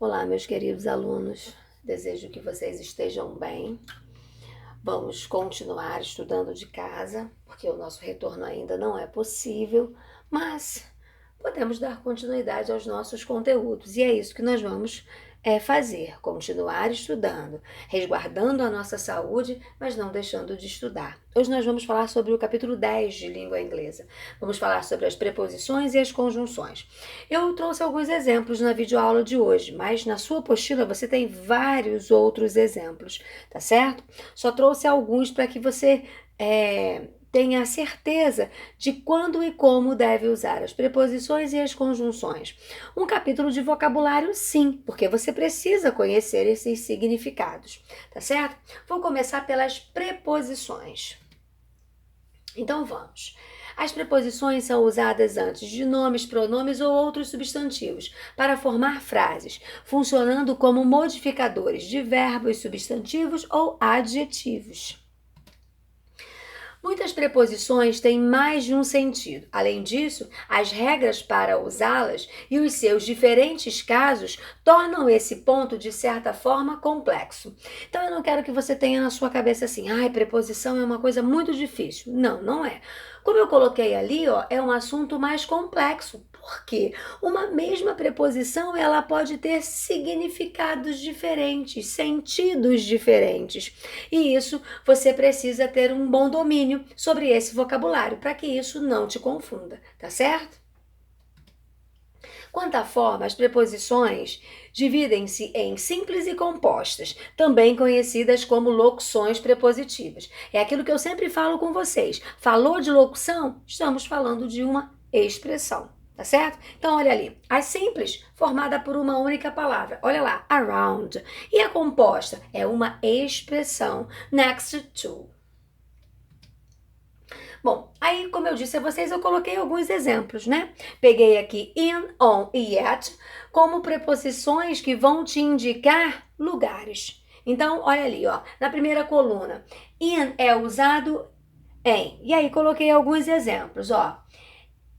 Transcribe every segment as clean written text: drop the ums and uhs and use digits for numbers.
Olá, meus queridos alunos. Desejo que vocês estejam bem. Vamos continuar estudando de casa, porque o nosso retorno ainda não é possível, mas podemos dar continuidade aos nossos conteúdos. E é isso que nós vamos fazer, continuar estudando, resguardando a nossa saúde, mas não deixando de estudar. Hoje nós vamos falar sobre o capítulo 10 de língua inglesa. Vamos falar sobre as preposições e as conjunções. Eu trouxe alguns exemplos na videoaula de hoje, mas na sua apostila você tem vários outros exemplos, tá certo? Só trouxe alguns para que você tenha certeza de quando e como deve usar as preposições e as conjunções. Um capítulo de vocabulário, sim, porque você precisa conhecer esses significados, tá certo? Vou começar pelas preposições. Então vamos. As preposições são usadas antes de nomes, pronomes ou outros substantivos para formar frases, funcionando como modificadores de verbos, substantivos ou adjetivos. Muitas preposições têm mais de um sentido. Além disso, as regras para usá-las e os seus diferentes casos tornam esse ponto, de certa forma, complexo. Então, eu não quero que você tenha na sua cabeça assim, preposição é uma coisa muito difícil. Não, não é. Como eu coloquei ali, é um assunto mais complexo. Por quê? Uma mesma preposição, ela pode ter significados diferentes, sentidos diferentes. E isso você precisa ter um bom domínio sobre esse vocabulário para que isso não te confunda, tá certo? Quanto à forma, as preposições dividem-se em simples e compostas, também conhecidas como locuções prepositivas. É aquilo que eu sempre falo com vocês. Falou de locução? Estamos falando de uma expressão. Tá certo? Então, olha ali. A simples, formada por uma única palavra. Olha lá, around. E a composta é uma expressão, next to. Bom, aí, como eu disse a vocês, eu coloquei alguns exemplos, né? Peguei aqui in, on e yet como preposições que vão te indicar lugares. Então, olha ali, na primeira coluna. In é usado em. E aí, coloquei alguns exemplos,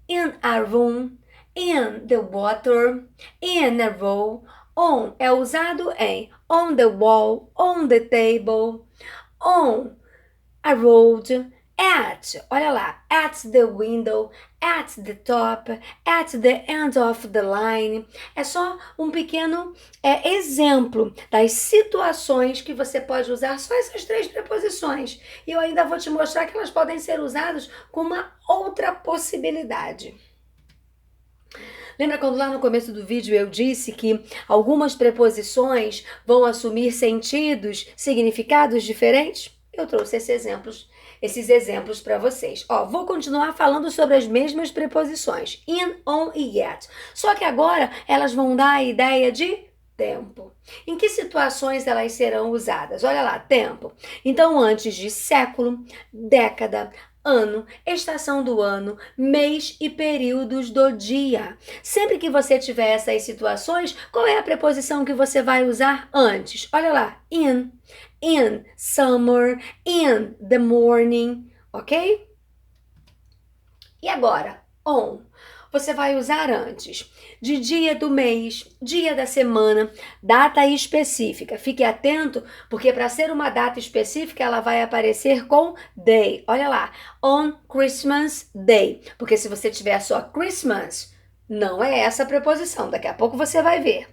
In a room, in the water, in a row. On é usado em on the wall, on the table, on a road, at, olha lá, at the window, at the top, at the end of the line. É só um pequeno exemplo das situações que você pode usar só essas três preposições. E eu ainda vou te mostrar que elas podem ser usadas com uma outra possibilidade. Lembra quando lá no começo do vídeo eu disse que algumas preposições vão assumir sentidos, significados diferentes? Eu trouxe esses exemplos para vocês. Vou continuar falando sobre as mesmas preposições, in, on e yet. Só que agora elas vão dar a ideia de tempo. Em que situações elas serão usadas? Olha lá, tempo. Então, antes de século, década, ano, estação do ano, mês e períodos do dia. Sempre que você tiver essas situações, qual é a preposição que você vai usar antes? Olha lá, in summer, in the morning, ok? E agora, on. Você vai usar antes de dia do mês, dia da semana, data específica. Fique atento, porque para ser uma data específica, ela vai aparecer com day. Olha lá, on Christmas Day. Porque se você tiver só Christmas, não é essa a preposição. Daqui a pouco você vai ver.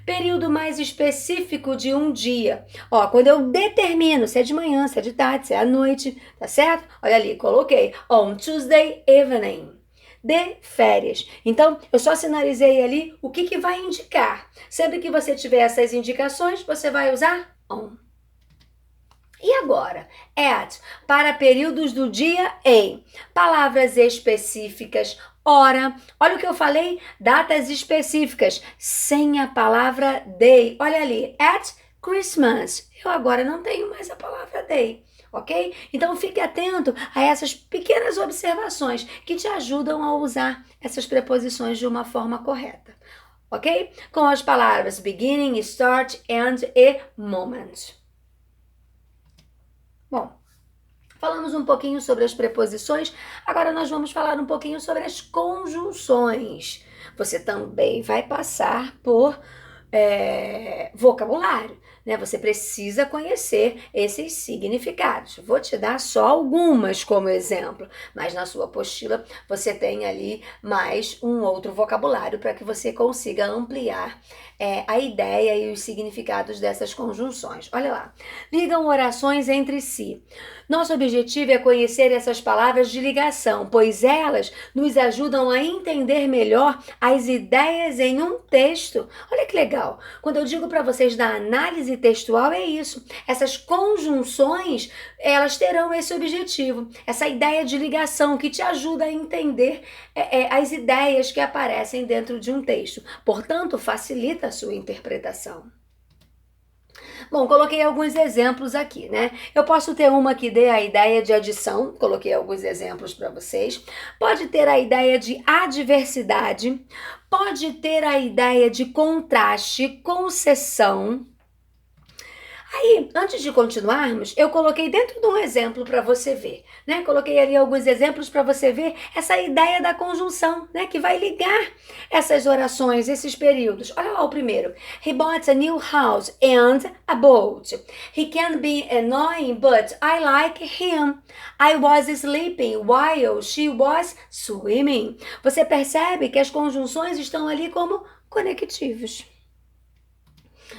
Período mais específico de um dia. Quando eu determino se é de manhã, se é de tarde, se é à noite, tá certo? Olha ali, coloquei on Tuesday evening. De férias. Então, eu só sinalizei ali o que vai indicar. Sempre que você tiver essas indicações, você vai usar on. E agora, at, para períodos do dia em. Palavras específicas, hora. Olha o que eu falei, datas específicas, sem a palavra day. Olha ali, at Christmas. Eu agora não tenho mais a palavra day. Ok? Então fique atento a essas pequenas observações que te ajudam a usar essas preposições de uma forma correta. Ok? Com as palavras beginning, start, end e moment. Bom, falamos um pouquinho sobre as preposições, agora nós vamos falar um pouquinho sobre as conjunções. Você também vai passar por vocabulário, né? Você precisa conhecer esses significados. Vou te dar só algumas como exemplo, mas na sua apostila você tem ali mais um outro vocabulário para que você consiga ampliar a ideia e os significados dessas conjunções. Olha lá, ligam orações entre si. Nosso objetivo é conhecer essas palavras de ligação, pois elas nos ajudam a entender melhor as ideias em um texto. Olha que legal. Quando eu digo para vocês da análise textual, é isso. Essas conjunções, elas terão esse objetivo, essa ideia de ligação que te ajuda a entender as ideias que aparecem dentro de um texto. Portanto, facilita a sua interpretação. Bom, coloquei alguns exemplos aqui, né? Eu posso ter uma que dê a ideia de adição, coloquei alguns exemplos para vocês. Pode ter a ideia de adversidade, pode ter a ideia de contraste, concessão. Aí, antes de continuarmos, eu coloquei dentro de um exemplo para você ver, né? Coloquei ali alguns exemplos para você ver essa ideia da conjunção, né? Que vai ligar essas orações, esses períodos. Olha lá o primeiro. He bought a new house and a boat. He can be annoying, but I like him. I was sleeping while she was swimming. Você percebe que as conjunções estão ali como conectivos.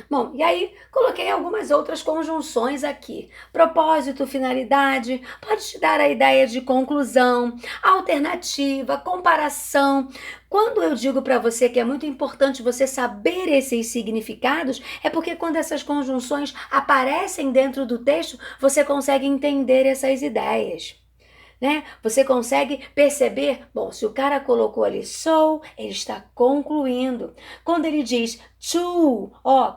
Bom, e aí coloquei algumas outras conjunções aqui. Propósito, finalidade, pode te dar a ideia de conclusão, alternativa, comparação. Quando eu digo para você que é muito importante você saber esses significados, é porque quando essas conjunções aparecem dentro do texto, você consegue entender essas ideias. Né? Você consegue perceber, bom, se o cara colocou ali so, ele está concluindo. Quando ele diz to,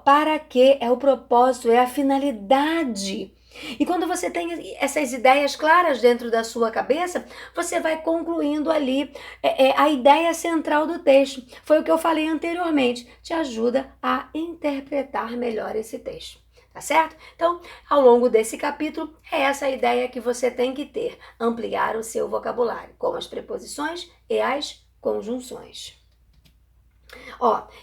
para quê? É o propósito, é a finalidade. E quando você tem essas ideias claras dentro da sua cabeça, você vai concluindo ali a ideia central do texto. Foi o que eu falei anteriormente, te ajuda a interpretar melhor esse texto. Tá certo? Então, ao longo desse capítulo, é essa a ideia que você tem que ter, ampliar o seu vocabulário, com as preposições e as conjunções.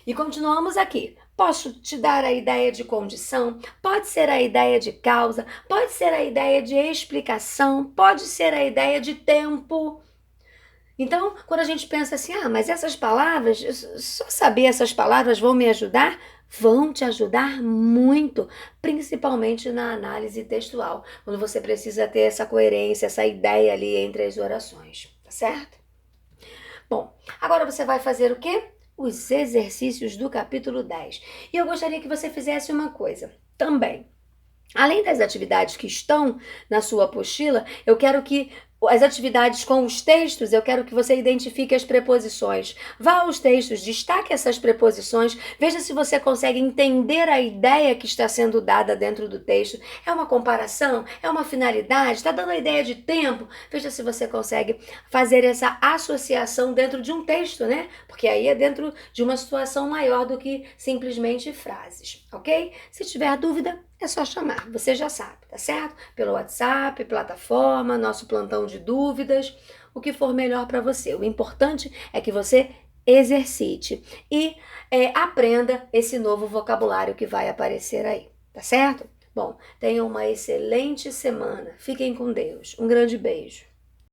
E continuamos aqui. Posso te dar a ideia de condição, pode ser a ideia de causa, pode ser a ideia de explicação, pode ser a ideia de tempo. Então, quando a gente pensa assim, mas essas palavras, só saber essas palavras vão me ajudar? Vão te ajudar muito, principalmente na análise textual, quando você precisa ter essa coerência, essa ideia ali entre as orações, tá certo? Bom, agora você vai fazer o quê? Os exercícios do capítulo 10. E eu gostaria que você fizesse uma coisa também. Além das atividades que estão na sua apostila, eu quero que as atividades com os textos, eu quero que você identifique as preposições. Vá aos textos, destaque essas preposições, veja se você consegue entender a ideia que está sendo dada dentro do texto. É uma comparação? É uma finalidade? Está dando a ideia de tempo? Veja se você consegue fazer essa associação dentro de um texto, né? Porque aí é dentro de uma situação maior do que simplesmente frases, ok? Se tiver dúvida, é só chamar, você já sabe, tá certo? Pelo WhatsApp, plataforma, nosso plantão de dúvidas, o que for melhor para você. O importante é que você exercite e aprenda esse novo vocabulário que vai aparecer aí, tá certo? Bom, tenham uma excelente semana. Fiquem com Deus. Um grande beijo.